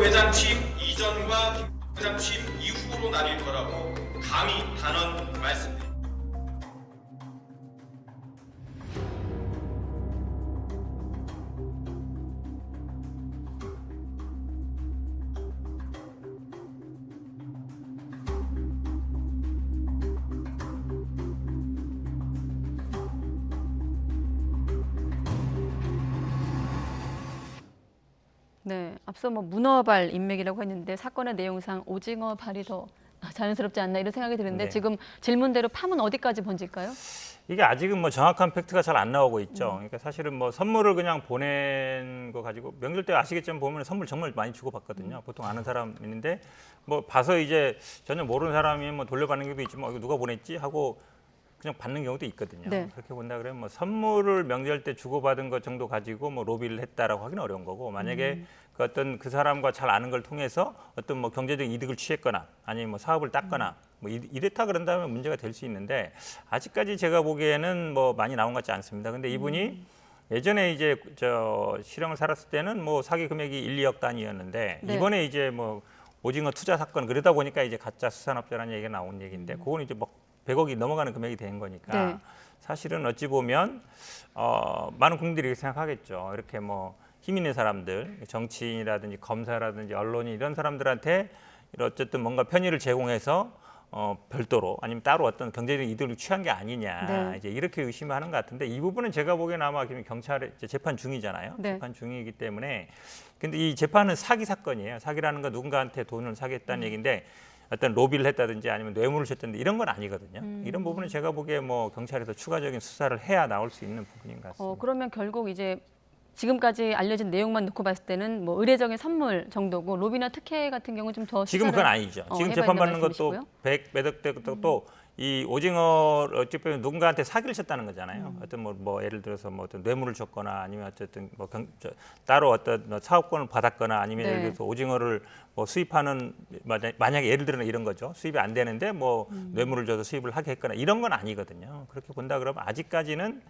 부회장 취임 이전과 부회장 취임 이후로 나뉠 거라고 감히 단언 말씀드립니다. 네, 앞서 뭐 문어발 인맥이라고 했는데 사건의 내용상 오징어 발이 더 자연스럽지 않나 이런 생각이 드는데 네. 지금 질문대로 파문 어디까지 번질까요? 이게 아직은 뭐 정확한 팩트가 잘 안 나오고 있죠. 그러니까 사실은 뭐 선물을 그냥 보낸 거 가지고 명절 때 아시겠지만 보면 선물 정말 많이 주고 받거든요. 보통 아는 사람 있는데 뭐 봐서 이제 전혀 모르는 사람이 뭐 돌려받는 경우도 있지만 이거 누가 보냈지 하고 그냥 받는 경우도 있거든요. 네. 그렇게 본다 그러면 뭐 선물을 명절 때 주고받은 것 정도 가지고 뭐 로비를 했다라고 하기는 어려운 거고 만약에 그 어떤 그 사람과 잘 아는 걸 통해서 어떤 뭐 경제적 이득을 취했거나 아니면 뭐 사업을 땄거나 뭐 이랬다 그런다면 문제가 될 수 있는데 아직까지 제가 보기에는 뭐 많이 나온 것 같지 않습니다. 근데 이분이 예전에 이제 저 실형을 살았을 때는 뭐 사기 금액이 1, 2억 단위였는데 네. 이번에 이제 뭐 오징어 투자 사건 그러다 보니까 이제 가짜 수산업자라는 얘기가 나온 얘기인데 그거는 이제 뭐 100억이 넘어가는 금액이 된 거니까 네. 사실은 사실은 어찌 보면 많은 국민들이 이렇게 생각하겠죠. 이렇게 뭐 힘 있는 사람들, 정치인이라든지 검사라든지 언론이 이런 사람들한테 어쨌든 뭔가 편의를 제공해서 별도로 아니면 따로 어떤 경제적 이득을 취한 게 아니냐 네. 이제 이렇게 의심하는 것 같은데 이 부분은 제가 보기에는 아마 지금 경찰에 이제 재판 중이잖아요. 네. 재판 중이기 때문에 근데 이 재판은 사기 사건이에요. 사기라는 건 누군가한테 돈을 사겠다는 얘기인데 어떤 로비를 했다든지 아니면 뇌물을 줬다든지 이런 건 아니거든요. 이런 부분은 제가 보기에 뭐 경찰에서 추가적인 수사를 해야 나올 수 있는 부분인 것 같습니다. 그러면 결국 이제 지금까지 알려진 내용만 놓고 봤을 때는 뭐 의례적인 선물 정도고 로비나 특혜 같은 경우는 좀 더 지금 그건 아니죠. 지금 재판받는 것도 100몇억 대 것도 이 오징어 어찌 보면 누군가한테 사기를 쳤다는 거잖아요. 어떤 뭐 예를 들어서 뭐 어떤 뇌물을 줬거나 아니면 어쨌든 뭐 따로 어떤 사업권을 받았거나 아니면 네. 예를 들어서 오징어를 뭐 수입하는 만약에 예를 들어 이런 거죠. 수입이 안 되는데 뭐 뇌물을 줘서 수입을 하게 했거나 이런 건 아니거든요. 그렇게 본다 그러면 아직까지는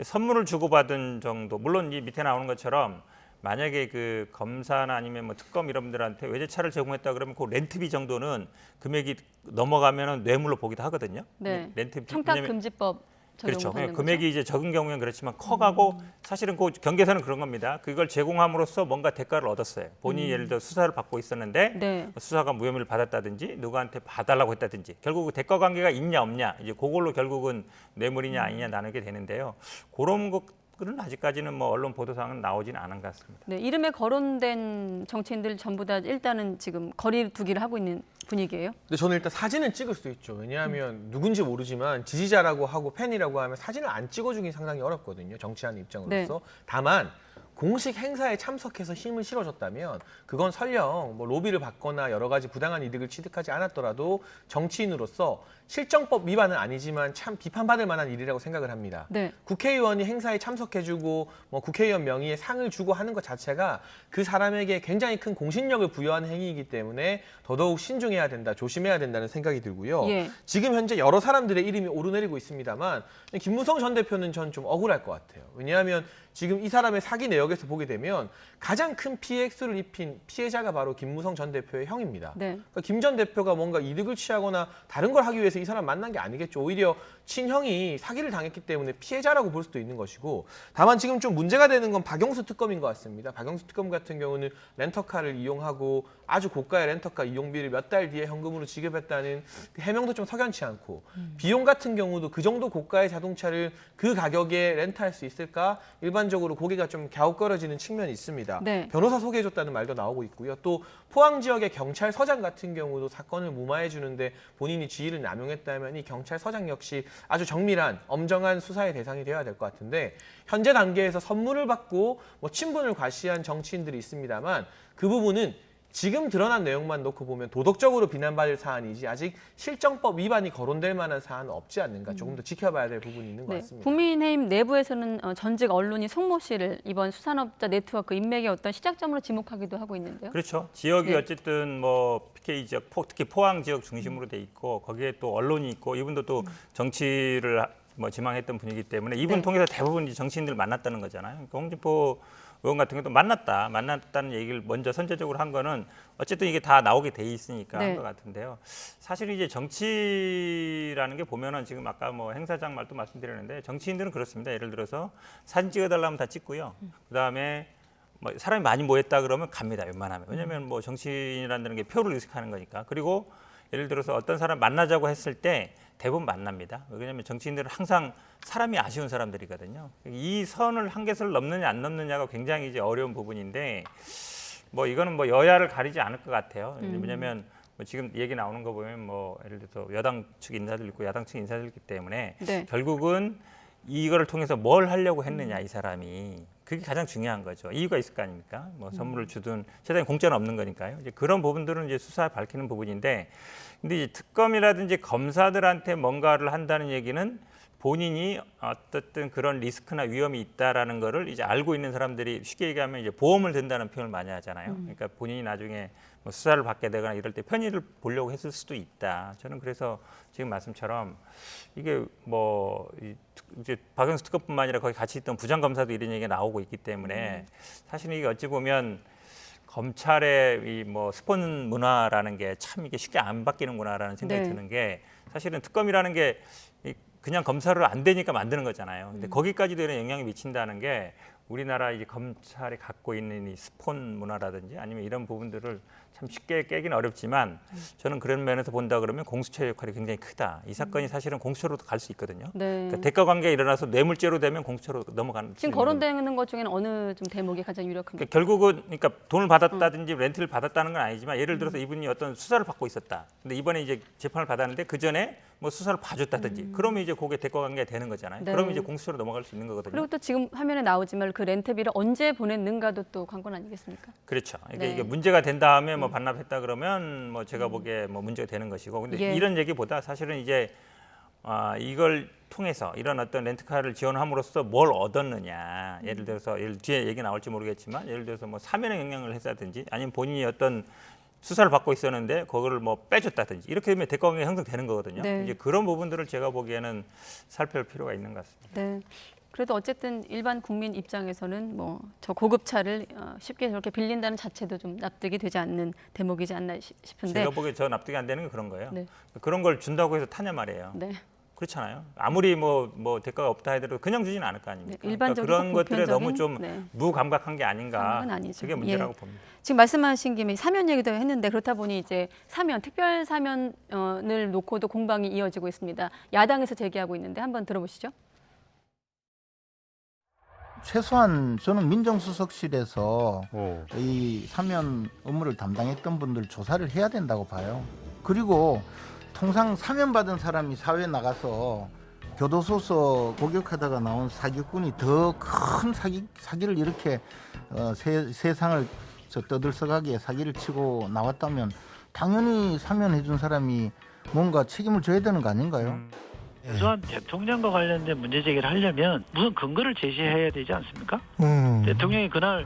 선물을 주고받은 정도 물론 이 밑에 나오는 것처럼 만약에 그 검사나 아니면 뭐 특검 이런 분들한테 외제차를 제공했다 그러면 그 렌트비 정도는 금액이 넘어가면은 뇌물로 보기도 하거든요. 네. 렌트비 청탁금지법 그렇죠. 적용하는 거죠? 금액이 이제 적은 경우에는 그렇지만 커가고 사실은 그 경계선은 그런 겁니다. 그걸 제공함으로써 뭔가 대가를 얻었어요. 본인이 예를 들어 수사를 받고 있었는데 네. 수사가 무혐의를 받았다든지 누구한테 봐달라고 했다든지 결국 그 대가 관계가 있냐 없냐 이제 그걸로 결국은 뇌물이냐 아니냐 나누게 되는데요. 그런 것들은 아직까지는 뭐 언론 보도상은 나오지는 않은 것 같습니다. 네, 이름에 거론된 정치인들 전부 다 일단은 지금 거리 두기를 하고 있는 분위기예요. 근데 저는 일단 사진을 찍을 수 있죠. 왜냐하면 누군지 모르지만 지지자라고 하고 팬이라고 하면 사진을 안 찍어주기 상당히 어렵거든요. 정치하는 입장으로서. 다만 공식 행사에 참석해서 힘을 실어줬다면 그건 설령 뭐 로비를 받거나 여러 가지 부당한 이득을 취득하지 않았더라도 정치인으로서 실정법 위반은 아니지만 참 비판받을 만한 일이라고 생각을 합니다. 네. 국회의원이 행사에 참석해주고 뭐 국회의원 명의의 상을 주고 하는 것 자체가 그 사람에게 굉장히 큰 공신력을 부여하는 행위이기 때문에 더더욱 신중해야 된다, 조심해야 된다는 생각이 들고요. 예. 지금 현재 여러 사람들의 이름이 오르내리고 있습니다만 김무성 전 대표는 전 좀 억울할 것 같아요. 왜냐하면 지금 이 사람의 사기 내역에서 보게 되면 가장 큰 피해 액수를 입힌 피해자가 바로 김무성 전 대표의 형입니다. 네. 그러니까 김 전 대표가 뭔가 이득을 취하거나 다른 걸 하기 위해서 이 사람 만난 게 아니겠죠. 오히려 친형이 사기를 당했기 때문에 피해자라고 볼 수도 있는 것이고 다만 지금 좀 문제가 되는 건 박영수 특검인 것 같습니다. 박영수 특검 같은 경우는 렌터카를 이용하고 아주 고가의 렌터카 이용비를 몇 달 뒤에 현금으로 지급했다는 그 해명도 좀 석연치 않고 비용 같은 경우도 그 정도 고가의 자동차를 그 가격에 렌트할 수 있을까? 일반적으로 고개가 좀 갸웃거려지는 측면이 있습니다. 네. 변호사 소개해줬다는 말도 나오고 있고요. 또 포항 지역의 경찰서장 같은 경우도 사건을 무마해 주는데 본인이 지위를 남용했다면 이 경찰서장 역시 아주 정밀한 엄정한 수사의 대상이 되어야 될 것 같은데 현재 단계에서 선물을 받고 뭐 친분을 과시한 정치인들이 있습니다만 그 부분은 지금 드러난 내용만 놓고 보면 도덕적으로 비난받을 사안이지 아직 실정법 위반이 거론될 만한 사안은 없지 않는가 조금 더 지켜봐야 될 부분이 있는 것 네. 같습니다. 국민의힘 내부에서는 전직 언론이 송모 씨를 이번 수산업자 네트워크 인맥의 어떤 시작점으로 지목하기도 하고 있는데요. 그렇죠. 지역이 네. 어쨌든 뭐 PK 지역, 특히 포항 지역 중심으로 돼 있고 거기에 또 언론이 있고 이분도 또 정치를 뭐 지망했던 분이기 때문에 이분 네. 통해서 대부분 이제 정치인들 만났다는 거잖아요. 그러니까 홍준표 의원 같은 경우도 만났다는 얘기를 먼저 선제적으로 한 거는 어쨌든 이게 다 나오게 돼 있으니까 네. 한 것 같은데요. 사실 이제 정치라는 게 보면은 지금 아까 뭐 행사장 말도 말씀드렸는데 정치인들은 그렇습니다. 예를 들어서 사진 찍어달라면 다 찍고요. 그다음에 뭐 사람이 많이 모였다 그러면 갑니다. 웬만하면. 왜냐하면 뭐 정치인이라는 게 표를 의식하는 거니까. 그리고 예를 들어서 어떤 사람 만나자고 했을 때 대부분 만납니다. 왜냐하면 정치인들은 항상 사람이 아쉬운 사람들이거든요. 이 선을 한계선을 넘느냐 안 넘느냐가 굉장히 이제 어려운 부분인데 뭐 이거는 뭐 여야를 가리지 않을 것 같아요. 왜냐하면 뭐 지금 얘기 나오는 거 보면 뭐 예를 들어서 여당 측 인사들 있고 야당 측 인사들 있기 때문에 네. 결국은 이거를 통해서 뭘 하려고 했느냐 이 사람이 그게 가장 중요한 거죠. 이유가 있을 거 아닙니까? 뭐 선물을 주든 세상에 공짜는 없는 거니까요. 이제 그런 부분들은 이제 수사에 밝히는 부분인데, 근데 이제 특검이라든지 검사들한테 뭔가를 한다는 얘기는 본인이 어떻든 그런 리스크나 위험이 있다라는 거를 이제 알고 있는 사람들이 쉽게 얘기하면 이제 보험을 든다는 표현을 많이 하잖아요. 그러니까 본인이 나중에 뭐 수사를 받게 되거나 이럴 때 편의를 보려고 했을 수도 있다. 저는 그래서 지금 말씀처럼 이게 뭐 이제 박영수 특검뿐만 아니라 거기 같이 있던 부장검사도 이런 얘기가 나오고 있기 때문에 사실은 이게 어찌 보면 검찰의 이 뭐 스폰 문화라는 게 참 이게 쉽게 안 바뀌는구나라는 생각이 네. 드는 게 사실은 특검이라는 게 그냥 검사로 안 되니까 만드는 거잖아요. 근데 거기까지도 이런 영향이 미친다는 게 우리나라 이제 검찰이 갖고 있는 이 스폰 문화라든지 아니면 이런 부분들을 참 쉽게 깨기는 어렵지만 저는 그런 면에서 본다 그러면 공수처의 역할이 굉장히 크다. 이 사건이 사실은 공수처로도 갈 수 있거든요. 네. 그러니까 대가 관계가 일어나서 뇌물죄로 되면 공수처로 넘어가는. 지금 거론되는 것 중에는 어느 좀 대목이 가장 유력합니까? 그러니까 결국은 그러니까 돈을 받았다든지 렌트를 받았다는 건 아니지만 예를 들어서 이분이 어떤 수사를 받고 있었다. 근데 이번에 이제 재판을 받았는데 그 전에 뭐 수사를 봐줬다든지 그러면 이제 그게 대가 관계가 되는 거잖아요. 네. 그러면 이제 공수처로 넘어갈 수 있는 거거든요. 그리고 또 지금 화면에 나오지만 그 렌트비를 언제 보냈는가도 또 관건 아니겠습니까? 그렇죠. 그러니까 네. 이게 문제가 된 다음에 뭐 반납했다 그러면 뭐 제가 보기에 뭐 문제가 되는 것이고, 근데 예. 이런 얘기보다 사실은 이제 이걸 통해서 이런 어떤 렌트카를 지원함으로써 뭘 얻었느냐. 예를 들어서 뒤에 얘기 나올지 모르겠지만 예를 들어서 뭐 사면에 영향을 했다든지 아니면 본인이 어떤 수사를 받고 있었는데 그거를 뭐 빼줬다든지 이렇게 되면 대가관계가 형성되는 거거든요. 네. 이제 그런 부분들을 제가 보기에는 살펴볼 필요가 있는 것 같습니다. 네. 그래도 어쨌든 일반 국민 입장에서는 뭐 저 고급 차를 쉽게 저렇게 빌린다는 자체도 좀 납득이 되지 않는 대목이지 않나 싶은데. 제가 보기에 저 납득이 안 되는 게 그런 거예요. 네. 그런 걸 준다고 해서 타냐 말이에요. 네. 그렇잖아요. 아무리 뭐 대가가 없다 하더라도 그냥 주지는 않을 거 아닙니까? 네, 일반적이고 그러니까 그런 것들에 너무 보편적인, 좀 네. 무감각한 게 아닌가. 상황은 아니죠. 그게 문제라고 예. 봅니다. 지금 말씀하신 김에 사면 얘기도 했는데 그렇다 보니 이제 사면, 특별 사면을 놓고도 공방이 이어지고 있습니다. 야당에서 제기하고 있는데 한번 들어보시죠. 최소한 저는 민정수석실에서 이 사면 업무를 담당했던 분들 조사를 해야 된다고 봐요. 그리고 통상 사면 받은 사람이 사회에 나가서 교도소서 복역하다가 나온 사기꾼이 더 큰 사기를 이렇게 세상을 떠들썩하게 사기를 치고 나왔다면 당연히 사면해 준 사람이 뭔가 책임을 져야 되는 거 아닌가요? 최소한 대통령과 관련된 문제 제기를 하려면 무슨 근거를 제시해야 되지 않습니까? 대통령이 그날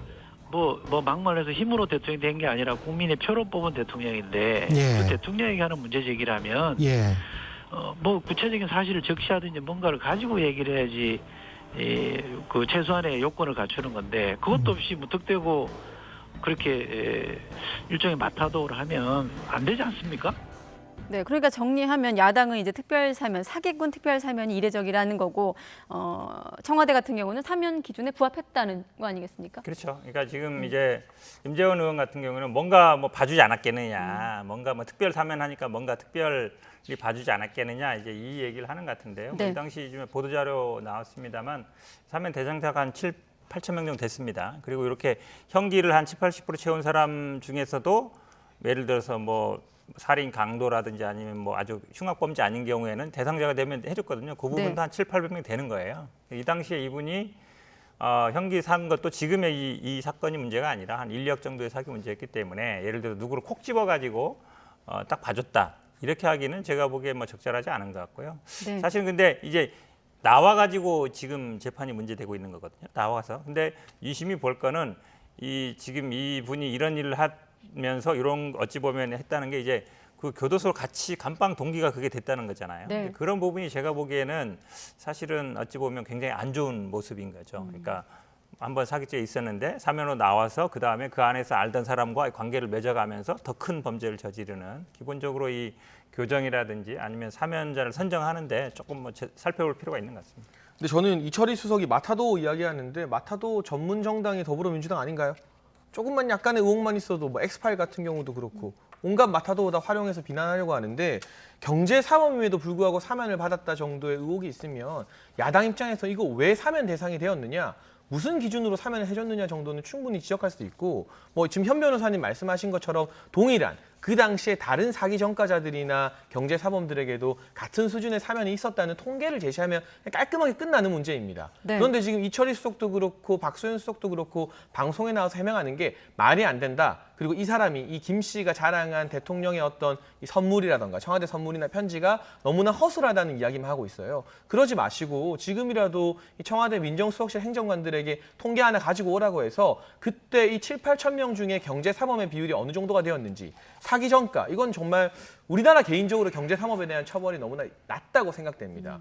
뭐 막말해서 힘으로 대통령이 된 게 아니라 국민의 표로 뽑은 대통령인데 예. 그 대통령에게 하는 문제 제기라면 예. 뭐 구체적인 사실을 적시하든지 뭔가를 가지고 얘기를 해야지 그 최소한의 요건을 갖추는 건데 그것도 없이 무턱대고 그렇게 일종의 마타도를 하면 안 되지 않습니까? 네, 그러니까 정리하면 야당은 이제 특별 사면, 사기꾼 특별 사면이 이례적이라는 거고 청와대 같은 경우는 사면 기준에 부합했다는 거 아니겠습니까? 그렇죠. 그러니까 지금 이제 임재원 의원 같은 경우는 뭔가 뭐 봐주지 않았겠느냐, 뭔가 뭐 특별 사면하니까 뭔가 특별히 봐주지 않았겠느냐 이제 이 얘기를 하는 것 같은데요. 네. 이 당시 좀 보도 자료 나왔습니다만 사면 대상자가 한 8천 명 정도 됐습니다. 그리고 이렇게 형기를 한 70~80% 채운 사람 중에서도 예를 들어서 뭐 살인 강도라든지 아니면 뭐 아주 흉악범죄 아닌 경우에는 대상자가 되면 해줬거든요. 그 부분도 네. 한 700~800명 되는 거예요. 이 당시에 이분이 형기 산 것도 지금의 이 사건이 문제가 아니라 한 1억 정도의 사기 문제였기 때문에 예를 들어 누구를 콕 집어가지고 딱 봐줬다. 이렇게 하기는 제가 보기에 뭐 적절하지 않은 것 같고요. 네. 사실 근데 이제 나와가지고 지금 재판이 문제되고 있는 거거든요. 나와서. 근데 유심히 볼 거는 지금 이 분이 이런 일을 하면서 이런 어찌 보면 했다는 게 이제 그 교도소 같이 감방 동기가 그게 됐다는 거잖아요. 네. 그런 부분이 제가 보기에는 사실은 어찌 보면 굉장히 안 좋은 모습인 거죠. 그러니까 한번 사기죄 있었는데 사면으로 나와서 그 다음에 그 안에서 알던 사람과 관계를 맺어가면서 더 큰 범죄를 저지르는 기본적으로 이 교정이라든지 아니면 사면자를 선정하는데 조금 뭐 살펴볼 필요가 있는 것 같습니다. 근데 저는 이철희 수석이 마타도 이야기하는데 마타도 전문 정당이 더불어민주당 아닌가요? 조금만 약간의 의혹만 있어도 뭐 엑스파일 같은 경우도 그렇고 온갖 마타도 다 활용해서 비난하려고 하는데 경제사범임에도 불구하고 사면을 받았다 정도의 의혹이 있으면 야당 입장에서 이거 왜 사면 대상이 되었느냐, 무슨 기준으로 사면을 해줬느냐 정도는 충분히 지적할 수 있고, 뭐 지금 현 변호사님 말씀하신 것처럼 동일한 그 당시에 다른 사기 전과자들이나 경제사범들에게도 같은 수준의 사면이 있었다는 통계를 제시하면 깔끔하게 끝나는 문제입니다. 네. 그런데 지금 이철희 수석도 그렇고 박소연 수석도 그렇고 방송에 나와서 해명하는 게 말이 안 된다. 그리고 이 사람이 이 김 씨가 자랑한 대통령의 어떤 이 선물이라던가 청와대 선물이나 편지가 너무나 허술하다는 이야기만 하고 있어요. 그러지 마시고 지금이라도 이 청와대 민정수석실 행정관들에게 통계 하나 가지고 오라고 해서 그때 이 7, 8천 명 중에 경제사범의 비율이 어느 정도가 되었는지, 사기 전가, 이건 정말 우리나라 개인적으로 경제사범에 대한 처벌이 너무나 낮다고 생각됩니다.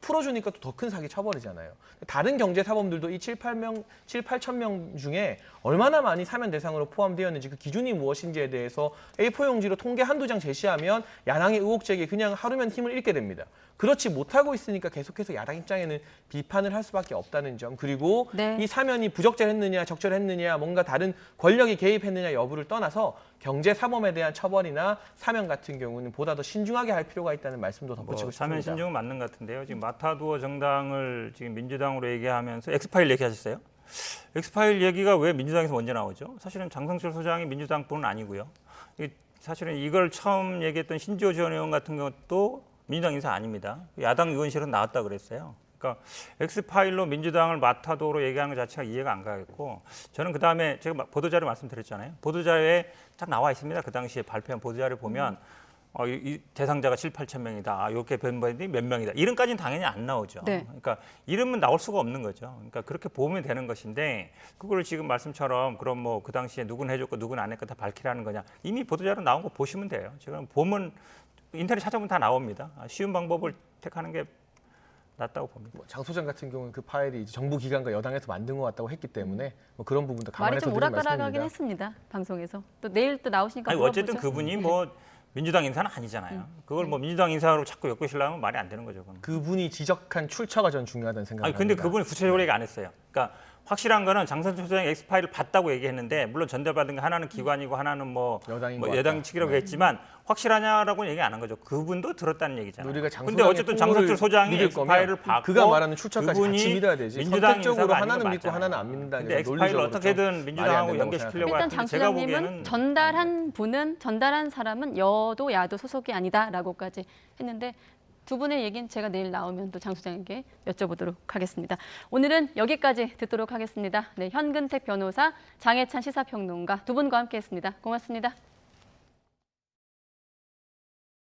풀어주니까 또 더 큰 사기 처벌이잖아요. 다른 경제사범들도 이 7, 8천 명 중에 얼마나 많이 사면 대상으로 포함되었는지 그 기준이 무엇인지에 대해서 A4 용지로 통계 한두 장 제시하면 야당의 의혹 제기에 그냥 하루면 힘을 잃게 됩니다. 그렇지 못하고 있으니까 계속해서 야당 입장에는 비판을 할 수밖에 없다는 점, 그리고 네. 이 사면이 부적절했느냐 적절했느냐 뭔가 다른 권력이 개입했느냐 여부를 떠나서 경제사범에 대한 처벌이나 사면 같은 경우는 보다 더 신중하게 할 필요가 있다는 말씀도 덧붙이고 사면 싶습니다. 신중은 맞는 것 같은데요. 지금 마타도어 정당을 지금 민주당으로 얘기하면서 엑스파일 얘기하셨어요? 엑스파일 얘기가 왜 민주당에서 먼저 나오죠? 사실은 장성철 소장이 민주당 분은 아니고요. 사실은 이걸 처음 얘기했던 신지호 전 의원 같은 것도 민주당 인사 아닙니다. 야당 의원실은 나왔다 그랬어요. 그러니까 엑스파일로 민주당을 마타도로 얘기하는 것 자체가 이해가 안 가겠고, 저는 그다음에 제가 보도자료 말씀드렸잖아요. 보도자료에 딱 나와 있습니다. 그 당시에 발표한 보도자료 보면 이 대상자가 7, 8천 명이다. 이렇게 변번이 몇 명이다. 이름까지는 당연히 안 나오죠. 네. 그러니까 이름은 나올 수가 없는 거죠. 그러니까 그렇게 보면 되는 것인데 그걸 지금 말씀처럼 그럼 뭐 그 당시에 누구는 해줬고 누구는 안 했고 다 밝히라는 거냐. 이미 보도자료 나온 거 보시면 돼요. 지금 보면 인터넷 찾아보면 다 나옵니다. 쉬운 방법을 택하는 게 낫다고 봅니다. 장 소장 같은 경우는 그 파일이 이제 정부 기관과 여당에서 만든 것 같다고 했기 때문에 뭐 그런 부분도 말이 감안해서 좀 드리는 오락가락하긴 말씀입니다. 했습니다. 방송에서. 또 내일 또 나오시니까 아니 물어보죠. 어쨌든 그분이 뭐 민주당 인사는 아니잖아요. 그걸 뭐 민주당 인사로 자꾸 엮으시려면 말이 안 되는 거죠. 그건. 그분이 지적한 출처가 전 중요하다는 생각을 아니 근데 합니다. 그분이 구체적으로 얘기 안 했어요. 그러니까 확실한 거는 장선철 소장이 엑스파일을 봤다고 얘기했는데 물론 전달받은 게 하나는 기관이고 하나는 뭐 여당인 것 여당 같다. 측이라고 했지만 확실하냐라고는 얘기 안 한 거죠. 그분도 들었다는 얘기잖아요. 우리가 장 근데 소장의 어쨌든 통보를 장선철 소장이 믿을 엑스파일을 거면 받고 그가 말하는 출처까지 그분이 같이 믿어야 되지. 민주당 선택적으로 인사가 아닌 하나는 건 믿고 맞잖아요. 하나는 안 믿는다는 근데 게 엑스파일을 논리적으로 어떻게든 말이 안 민주당하고 된다고 연결시키려고 일단 하는데 장 제가 소장님은 보기에는 전달한 분은 전달한 사람은 여도 야도 소속이 아니다라고까지 했는데 두 분의 얘기는 제가 내일 나오면 또 장 소장에게 여쭤보도록 하겠습니다. 오늘은 여기까지 듣도록 하겠습니다. 네, 현근택 변호사, 장해찬 시사평론가 두 분과 함께했습니다. 고맙습니다.